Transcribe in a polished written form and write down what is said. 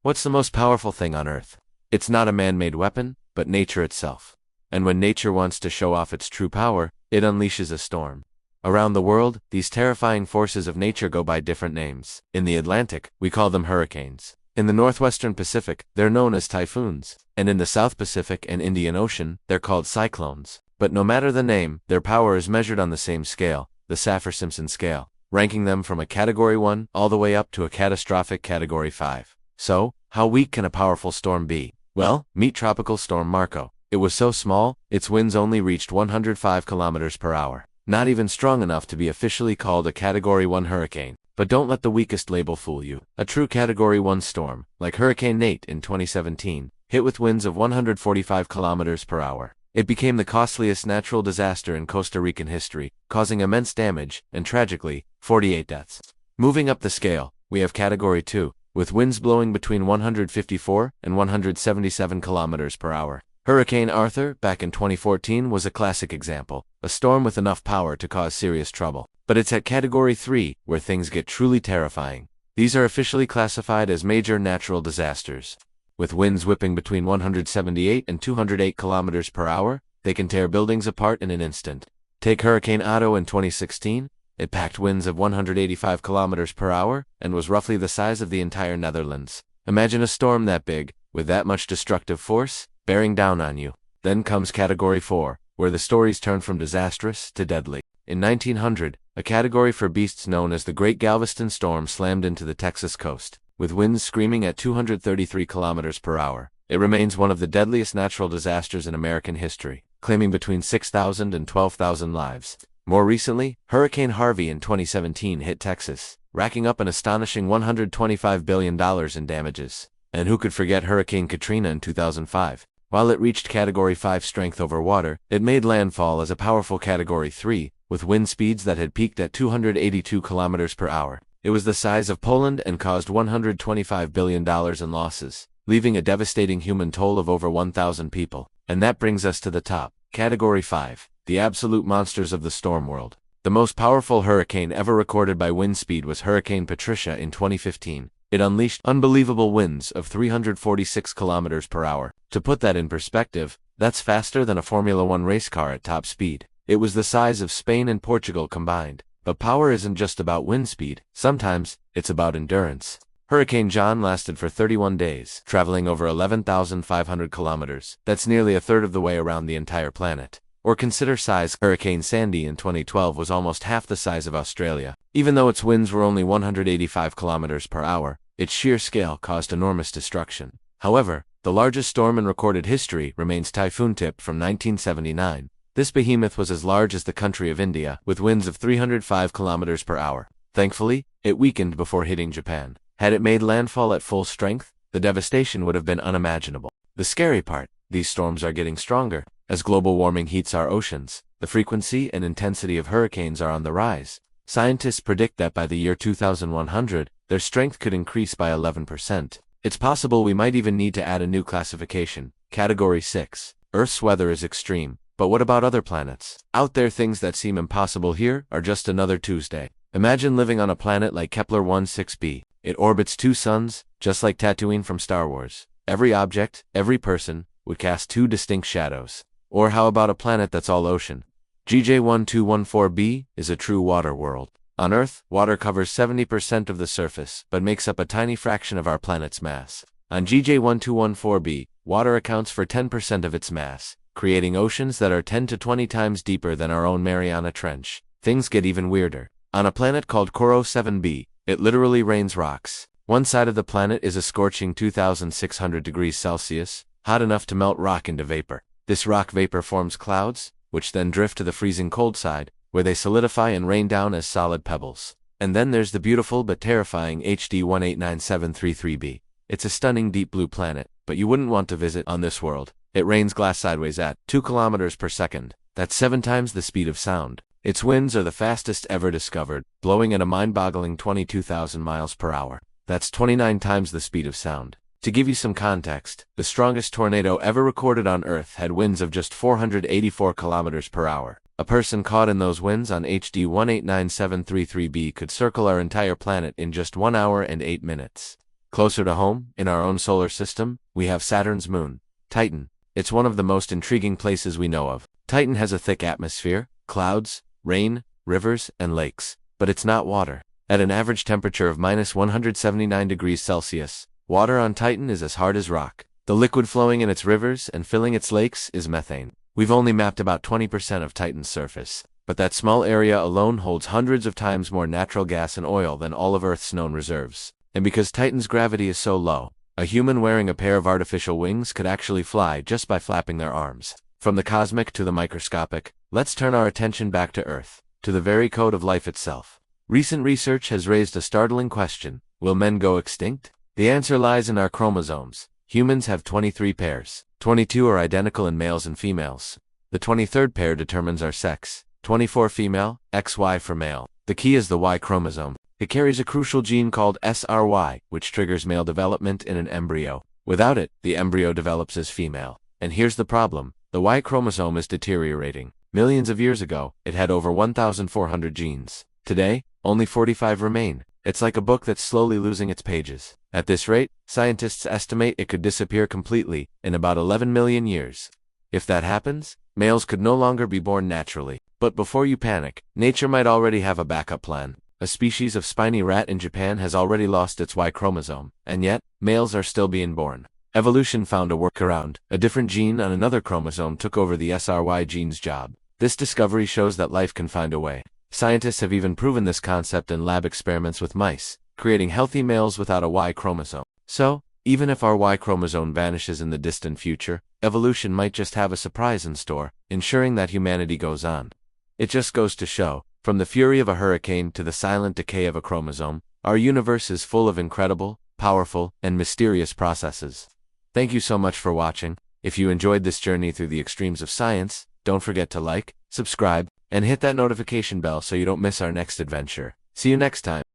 What's the most powerful thing on Earth? It's not a man-made weapon, but nature itself. And when nature wants to show off its true power, it unleashes a storm. Around the world, these terrifying forces of nature go by different names. In the Atlantic, we call them hurricanes. In the northwestern Pacific, they're known as typhoons. And in the South Pacific and Indian Ocean, they're called cyclones. But no matter the name, their power is measured on the same scale, the Saffir-Simpson scale, ranking them from a Category 1 all the way up to a catastrophic Category 5. So, how weak can a powerful storm be? Well, meet Tropical Storm Marco. It was so small, its winds only reached 105 kilometers per hour. Not even strong enough to be officially called a Category 1 hurricane. But don't let the weakest label fool you. A true Category 1 storm, like Hurricane Nate in 2017, hit with winds of 145 kilometers per hour. It became the costliest natural disaster in Costa Rican history, causing immense damage and, tragically, 48 deaths. Moving up the scale, we have Category 2, with winds blowing between 154 and 177 kilometers per hour. Hurricane Arthur, back in 2014, was a classic example, a storm with enough power to cause serious trouble. But it's at Category 3 where things get truly terrifying. These are officially classified as major natural disasters. With winds whipping between 178 and 208 kilometers per hour, they can tear buildings apart in an instant. Take Hurricane Otto in 2016. It packed winds of 185 kilometers per hour and was roughly the size of the entire Netherlands. Imagine a storm that big, with that much destructive force, bearing down on you. Then comes Category 4, where the stories turn from disastrous to deadly. In 1900, a Category 4 beast known as the Great Galveston Storm slammed into the Texas coast, with winds screaming at 233 kilometers per hour. It remains one of the deadliest natural disasters in American history, claiming between 6,000 and 12,000 lives. More recently, Hurricane Harvey in 2017 hit Texas, racking up an astonishing $125 billion in damages. And who could forget Hurricane Katrina in 2005? While it reached Category 5 strength over water, it made landfall as a powerful Category 3, with wind speeds that had peaked at 282 kilometers per hour. It was the size of Poland and caused $125 billion in losses, leaving a devastating human toll of over 1,000 people. And that brings us to the top, Category 5, the absolute monsters of the storm world. The most powerful hurricane ever recorded by wind speed was Hurricane Patricia in 2015. It unleashed unbelievable winds of 346 kilometers per hour. To put that in perspective, that's faster than a Formula 1 race car at top speed. It was the size of Spain and Portugal combined. But power isn't just about wind speed. Sometimes, it's about endurance. Hurricane John lasted for 31 days, traveling over 11,500 kilometers. That's nearly a third of the way around the entire planet. Or consider size. Hurricane Sandy in 2012 was almost half the size of Australia. Even though its winds were only 185 kilometers per hour, its sheer scale caused enormous destruction. However, the largest storm in recorded history remains Typhoon Tip from 1979. This behemoth was as large as the country of India, with winds of 305 kilometers per hour. Thankfully, it weakened before hitting Japan. Had it made landfall at full strength, the devastation would have been unimaginable. The scary part, these storms are getting stronger. As global warming heats our oceans, the frequency and intensity of hurricanes are on the rise. Scientists predict that by the year 2100, their strength could increase by 11%. It's possible we might even need to add a new classification, Category 6. Earth's weather is extreme. But what about other planets? Out there, things that seem impossible here are just another Tuesday. Imagine living on a planet like Kepler-16b. It orbits two suns, just like Tatooine from Star Wars. Every object, every person, would cast two distinct shadows. Or how about a planet that's all ocean? GJ1214b is a true water world. On Earth, water covers 70% of the surface, but makes up a tiny fraction of our planet's mass. On GJ1214b, water accounts for 10% of its mass, creating oceans that are 10 to 20 times deeper than our own Mariana Trench. Things get even weirder. On a planet called Coro 7b, it literally rains rocks. One side of the planet is a scorching 2,600 degrees Celsius, hot enough to melt rock into vapor. This rock vapor forms clouds, which then drift to the freezing cold side, where they solidify and rain down as solid pebbles. And then there's the beautiful but terrifying HD 189733b. It's a stunning deep blue planet, but you wouldn't want to visit on this world. It rains glass sideways at 2 kilometers per second. That's 7 times the speed of sound. Its winds are the fastest ever discovered, blowing at a mind-boggling 22,000 miles per hour. That's 29 times the speed of sound. To give you some context, the strongest tornado ever recorded on Earth had winds of just 484 kilometers per hour. A person caught in those winds on HD 189733b could circle our entire planet in just 1 hour and 8 minutes. Closer to home, in our own solar system, we have Saturn's moon, Titan. It's one of the most intriguing places we know of. Titan has a thick atmosphere, clouds, rain, rivers, and lakes, but it's not water. At an average temperature of -179 degrees Celsius, water on Titan is as hard as rock. The liquid flowing in its rivers and filling its lakes is methane. We've only mapped about 20% of Titan's surface, but that small area alone holds hundreds of times more natural gas and oil than all of Earth's known reserves. And because Titan's gravity is so low, a human wearing a pair of artificial wings could actually fly just by flapping their arms. From the cosmic to the microscopic, let's turn our attention back to Earth, to the very code of life itself. Recent research has raised a startling question: will men go extinct? The answer lies in our chromosomes. Humans have 23 pairs. 22 are identical in males and females. The 23rd pair determines our sex. 24 female, XY for male. The key is the Y chromosome. It carries a crucial gene called SRY, which triggers male development in an embryo. Without it, the embryo develops as female. And here's the problem: the Y chromosome is deteriorating. Millions of years ago, it had over 1,400 genes. Today, only 45 remain. It's like a book that's slowly losing its pages. At this rate, scientists estimate it could disappear completely in about 11 million years. If that happens, males could no longer be born naturally. But before you panic, nature might already have a backup plan. A species of spiny rat in Japan has already lost its Y chromosome, and yet, males are still being born. Evolution found a workaround. A different gene on another chromosome took over the SRY gene's job. This discovery shows that life can find a way. Scientists have even proven this concept in lab experiments with mice, creating healthy males without a Y chromosome. So, even if our Y chromosome vanishes in the distant future, evolution might just have a surprise in store, ensuring that humanity goes on. It just goes to show, from the fury of a hurricane to the silent decay of a chromosome, our universe is full of incredible, powerful, and mysterious processes. Thank you so much for watching. If you enjoyed this journey through the extremes of science, don't forget to like, subscribe, and hit that notification bell so you don't miss our next adventure. See you next time.